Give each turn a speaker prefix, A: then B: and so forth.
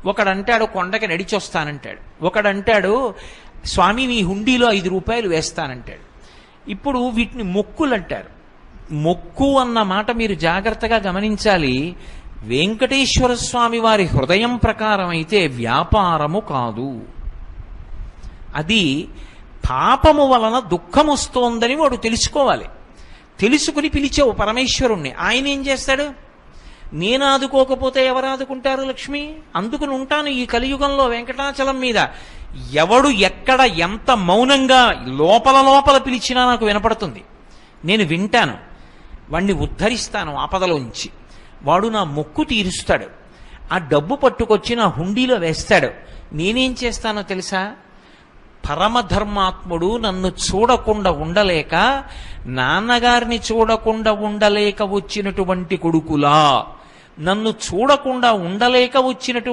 A: ఒకడంటాడు కొండకి నడిచొస్తానంటాడు, ఒకడంటాడు స్వామి మీ హుండీలో 5 రూపాయలు వేస్తానంటాడు. ఇప్పుడు వీటిని మొక్కులు అంటారు. మొక్కు అన్న మాట మీరు జాగ్రత్తగా గమనించాలి. వెంకటేశ్వర స్వామి వారి హృదయం ప్రకారం అయితే వ్యాపారము కాదు. అది పాపము వలన దుఃఖం వస్తోందని వాడు తెలుసుకోవాలి. తెలుసుకుని పిలిచావు పరమేశ్వరుణ్ణి, ఆయన ఏం చేస్తాడు? నేను ఆదుకోకపోతే ఎవరు ఆదుకుంటారు లక్ష్మి? అందుకుని ఉంటాను ఈ కలియుగంలో వెంకటాచలం మీద. ఎవడు ఎక్కడ ఎంత మౌనంగా లోపల లోపల పిలిచినా నాకు వినపడుతుంది. నేను వింటాను, వాణ్ణి ఉద్ధరిస్తాను ఆపదలోంచి. వాడు నా మొక్కు తీరుస్తాడు. ఆ డబ్బు పట్టుకొచ్చి నా హుండీలో వేస్తాడు. నేనేం చేస్తానో తెలుసా? పరమధర్మాత్ముడు నన్ను చూడకుండా ఉండలేక, నాన్నగారిని చూడకుండా ఉండలేక వచ్చినటువంటి కొడుకులా, నన్ను చూడకుండా ఉండలేక వచ్చినటువంటి